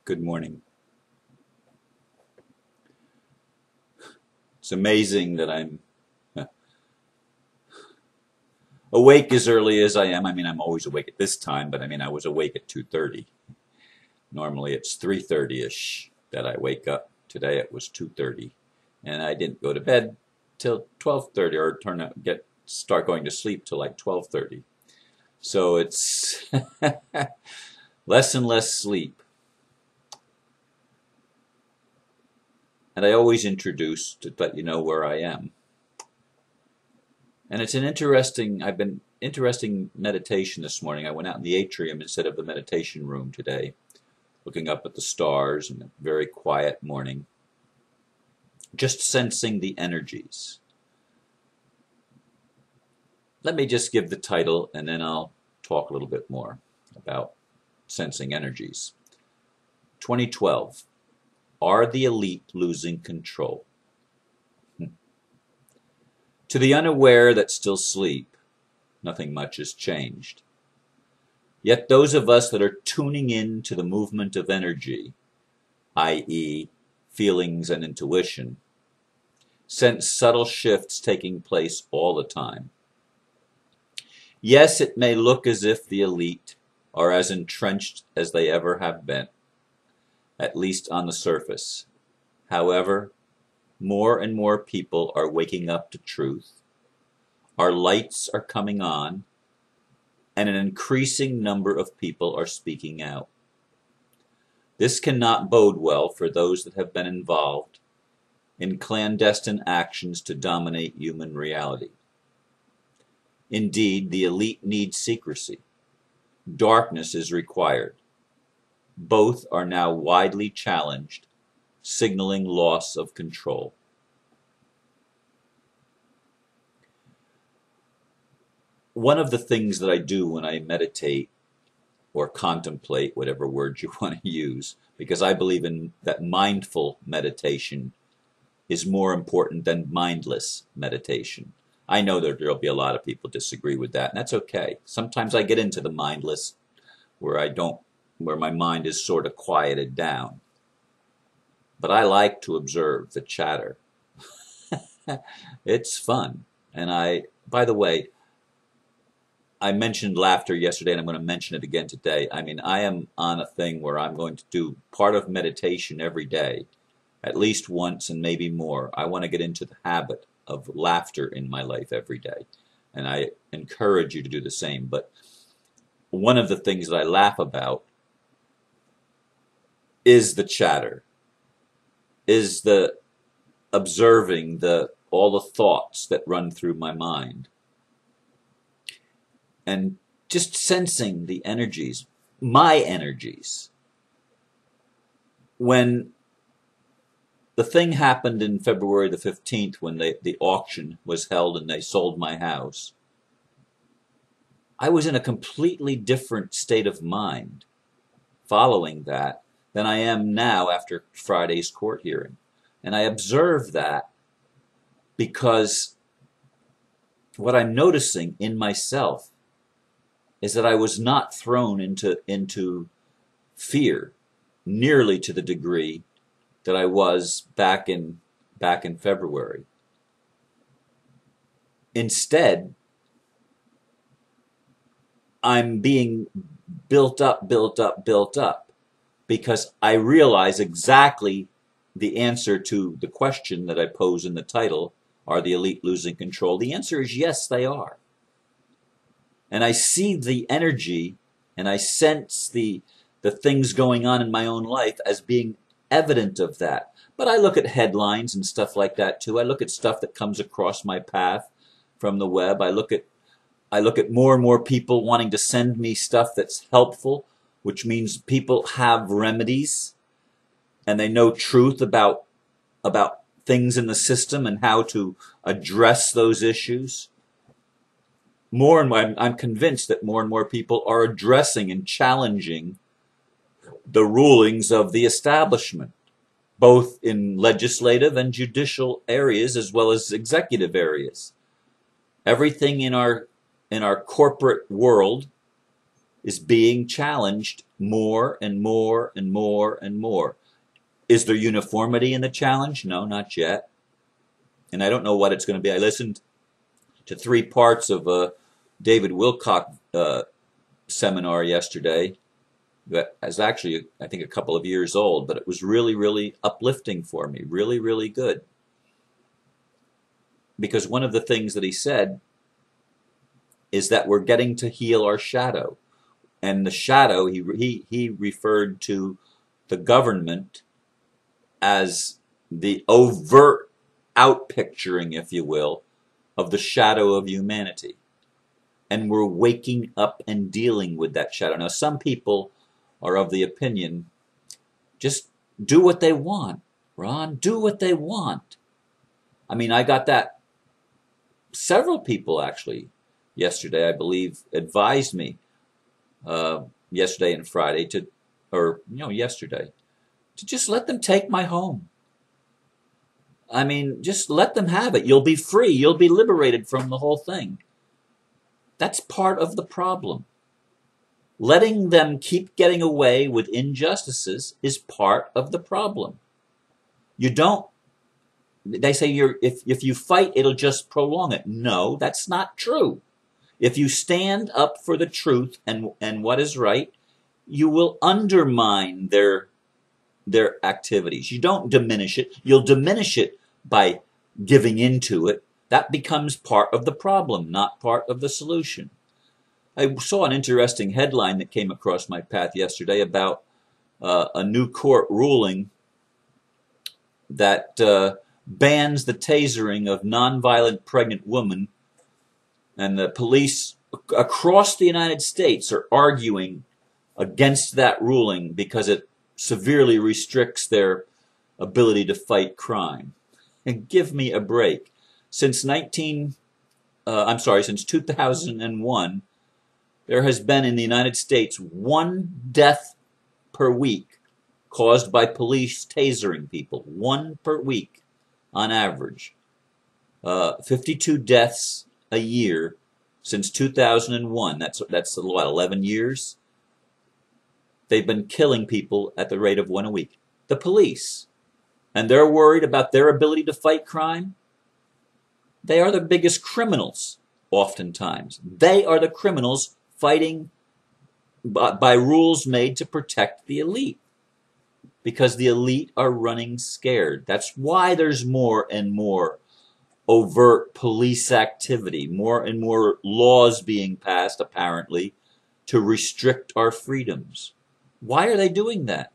Good morning. It's amazing that I'm awake as early as I am. I mean, I'm always awake at this time, but I mean, I was awake at 2:30. Normally it's 3:30ish that I wake up. Today it was 2:30, and I didn't go to bed till 12:30 or start going to sleep till like 12:30. So it's less and less sleep. And I always introduce to let you know where I am. And it's I've been interesting meditation this morning. I went out in the atrium instead of the meditation room today, looking up at the stars in a very quiet morning, just sensing the energies. Let me just give the title and then I'll talk a little bit more about sensing energies. 2012. Are the elite losing control? To the unaware that still sleep, nothing much has changed. Yet those of us that are tuning in to the movement of energy, i.e., feelings and intuition, sense subtle shifts taking place all the time. Yes, it may look as if the elite are as entrenched as they ever have been, at least on the surface. However, more and more people are waking up to truth. Our lights are coming on, and an increasing number of people are speaking out. This cannot bode well for those that have been involved in clandestine actions to dominate human reality. Indeed, the elite need secrecy. Darkness is required. Both are now widely challenged, signaling loss of control. One of the things that I do when I meditate or contemplate, whatever word you want to use, because I believe in that mindful meditation is more important than mindless meditation. I know that there'll be a lot of people disagree with that, and that's okay. Sometimes I get into the mindless where my mind is sort of quieted down. But I like to observe the chatter. It's fun. And by the way, I mentioned laughter yesterday and I'm going to mention it again today. I mean, I am on a thing where I'm going to do part of meditation every day, at least once and maybe more. I want to get into the habit of laughter in my life every day. And I encourage you to do the same. But one of the things that I laugh about is the chatter, is the observing all the thoughts that run through my mind, and just sensing the energies, my energies. When the thing happened in February the 15th, when the auction was held and they sold my house, I was in a completely different state of mind following that than I am now after Friday's court hearing. And I observe that because what I'm noticing in myself is that I was not thrown into fear nearly to the degree that I was back in February. Instead, I'm being built up, because I realize exactly the answer to the question that I pose in the title, are the elite losing control? The answer is yes, they are. And I see the energy and I sense the things going on in my own life as being evident of that. But I look at headlines and stuff like that too. I look at stuff that comes across my path from the web. I look at more and more people wanting to send me stuff that's helpful, which means people have remedies and they know truth about things in the system and how to address those issues. I'm convinced that more and more people are addressing and challenging the rulings of the establishment, both in legislative and judicial areas as well as executive areas. Everything in our corporate world is being challenged more and more and more and more. Is there uniformity in the challenge? No, not yet. And I don't know what it's going to be. I listened to 3 parts of a David Wilcock seminar yesterday. That is actually, I think, a couple of years old, but it was really, really uplifting for me. Really, really good. Because one of the things that he said is that we're getting to heal our shadow. And the shadow, he referred to the government as the overt outpicturing, if you will, of the shadow of humanity. And we're waking up and dealing with that shadow. Now, some people are of the opinion, just do what they want, Ron, do what they want. I mean, I got that. Several people actually yesterday, I believe, advised me yesterday and Friday yesterday, to just let them take my home. I mean, just let them have it. You'll be free. You'll be liberated from the whole thing. That's part of the problem. Letting them keep getting away with injustices is part of the problem. You don't, they say if you fight, it'll just prolong it. No, that's not true. If you stand up for the truth and what is right, you will undermine their activities. You don't diminish it. You'll diminish it by giving into it. That becomes part of the problem, not part of the solution. I saw an interesting headline that came across my path yesterday about a new court ruling that bans the tasering of nonviolent pregnant women, and the police across the United States are arguing against that ruling because it severely restricts their ability to fight crime. And give me a break. Since 2001, there has been in the United States 1 death per week caused by police tasering people. 1 per week on average. 52 deaths a year since 2001. That's what, 11 years? They've been killing people at the rate of 1 a week. The police. And they're worried about their ability to fight crime. They are the biggest criminals, oftentimes. They are the criminals fighting by rules made to protect the elite. Because the elite are running scared. That's why there's more and more overt police activity, more and more laws being passed, apparently, to restrict our freedoms. Why are they doing that?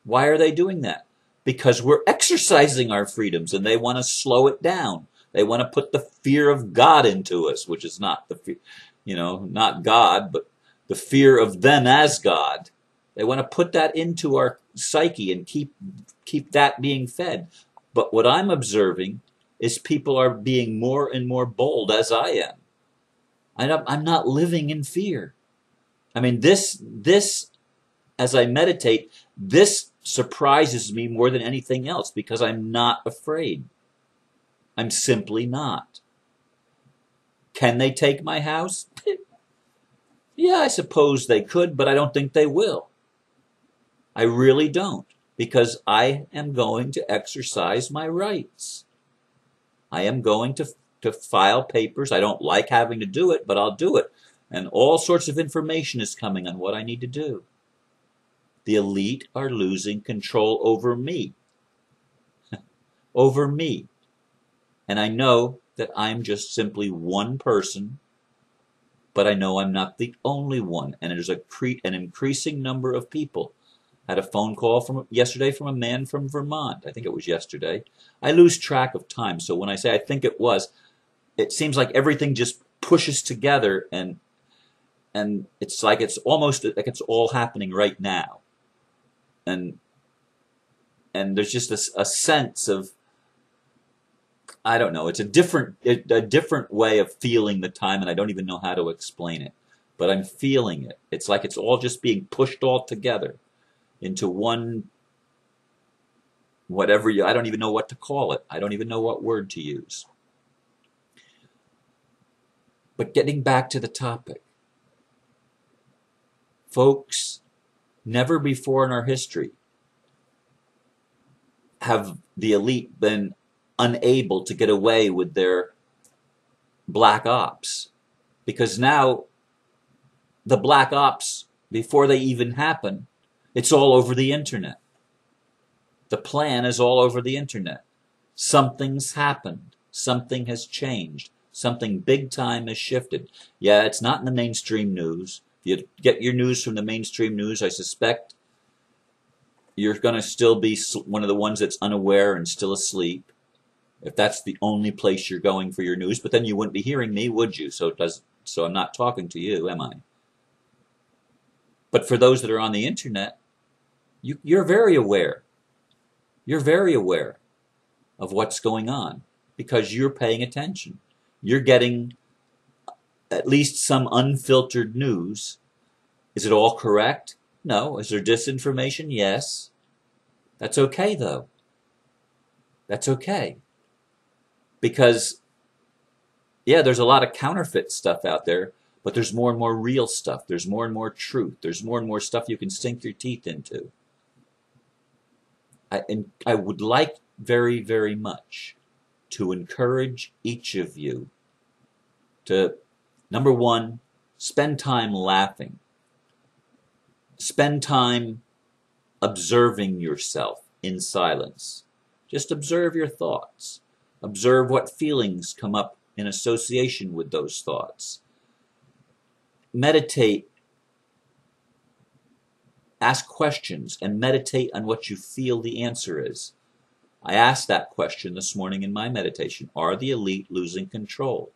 Why are they doing that? Because we're exercising our freedoms and they want to slow it down. They want to put the fear of God into us, which is not not God, but the fear of them as God. They want to put that into our psyche and keep that being fed. But what I'm observing is people are being more and more bold, as I am. I'm not living in fear. I mean, this, as I meditate, this surprises me more than anything else because I'm not afraid. I'm simply not. Can they take my house? Yeah, I suppose they could, but I don't think they will. I really don't, because I am going to exercise my rights. I am going to file papers. I don't like having to do it, but I'll do it. And all sorts of information is coming on what I need to do. The elite are losing control over me. Over me. And I know that I'm just simply one person, but I know I'm not the only one. And there's an increasing number of people. I had a phone call yesterday from a man from Vermont. I think it was yesterday. I lose track of time, so when I say I think it was, it seems like everything just pushes together, and it's like it's almost like it's all happening right now. And there's just a sense of, I don't know, it's a different way of feeling the time, and I don't even know how to explain it. But I'm feeling it. It's like it's all just being pushed all together into one, I don't even know what to call it. I don't even know what word to use. But getting back to the topic, Folks, never before in our history have the elite been unable to get away with their black ops. Because now, the black ops, before they even happen, it's all over the internet. The plan is all over the internet. Something's happened. Something has changed. Something big time has shifted. Yeah, it's not in the mainstream news. If you get your news from the mainstream news, I suspect you're going to still be one of the ones that's unaware and still asleep, if that's the only place you're going for your news. But then you wouldn't be hearing me, would you? So I'm not talking to you, am I? But for those that are on the internet, you're very aware. You're very aware of what's going on because you're paying attention. You're getting at least some unfiltered news. Is it all correct? No. Is there disinformation? Yes. That's okay, though. That's okay. Because, yeah, there's a lot of counterfeit stuff out there, but there's more and more real stuff. There's more and more truth. There's more and more stuff you can sink your teeth into. I would like very, very much to encourage each of you to, number one, spend time laughing. Spend time observing yourself in silence. Just observe your thoughts. Observe what feelings come up in association with those thoughts. Meditate. Ask questions and meditate on what you feel the answer is. I asked that question this morning in my meditation. Are the elite losing control?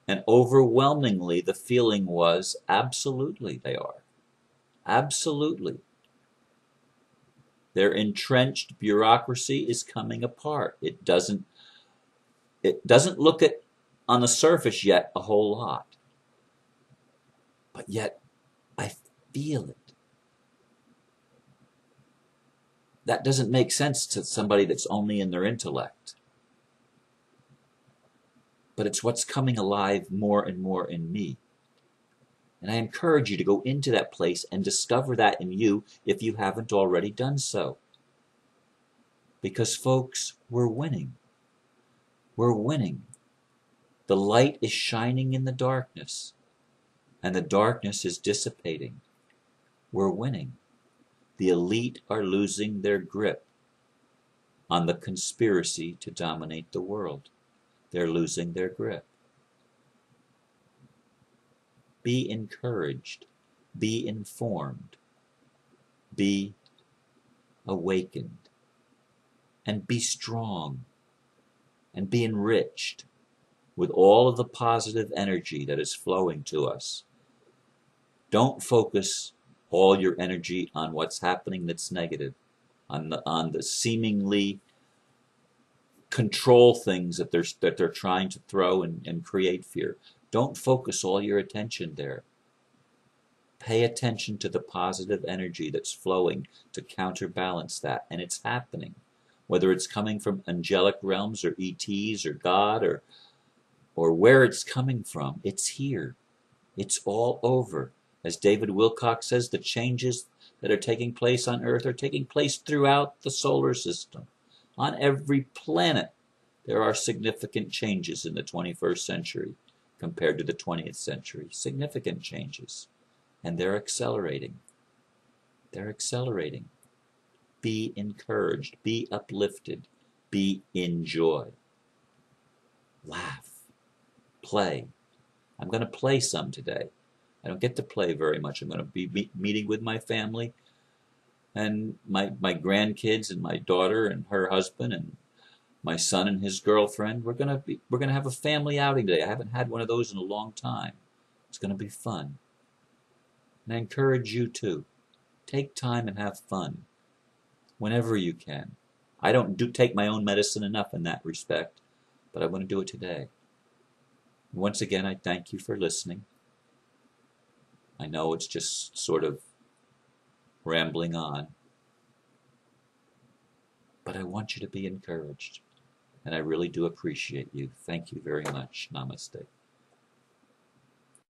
And overwhelmingly, the feeling was, absolutely they are. Absolutely. Their entrenched bureaucracy is coming apart. It doesn't look at, on the surface yet, a whole lot. But yet, I feel it. That doesn't make sense to somebody that's only in their intellect. But it's what's coming alive more and more in me. And I encourage you to go into that place and discover that in you if you haven't already done so. Because, folks, we're winning. We're winning. The light is shining in the darkness, and the darkness is dissipating. We're winning. The elite are losing their grip on the conspiracy to dominate the world. They're losing their grip. Be encouraged. Be informed. Be awakened. And be strong. And be enriched with all of the positive energy that is flowing to us. Don't focus all your energy on what's happening that's negative, on the seemingly control things that they're trying to throw and create fear. Don't focus all your attention there. Pay attention to the positive energy that's flowing to counterbalance that, and it's happening. Whether it's coming from angelic realms or ETs or God or where it's coming from, it's here. It's all over. As David Wilcock says, the changes that are taking place on Earth are taking place throughout the solar system. On every planet, there are significant changes in the 21st century compared to the 20th century. Significant changes. And they're accelerating. They're accelerating. Be encouraged. Be uplifted. Be in joy. Laugh. Play. I'm going to play some today. I don't get to play very much. I'm going to be meeting with my family and my grandkids and my daughter and her husband and my son and his girlfriend. We're going to have a family outing today. I haven't had one of those in a long time. It's going to be fun. And I encourage you to take time and have fun whenever you can. I don't take my own medicine enough in that respect, but I want to do it today. Once again, I thank you for listening. I know it's just sort of rambling on, but I want you to be encouraged, and I really do appreciate you. Thank you very much. Namaste.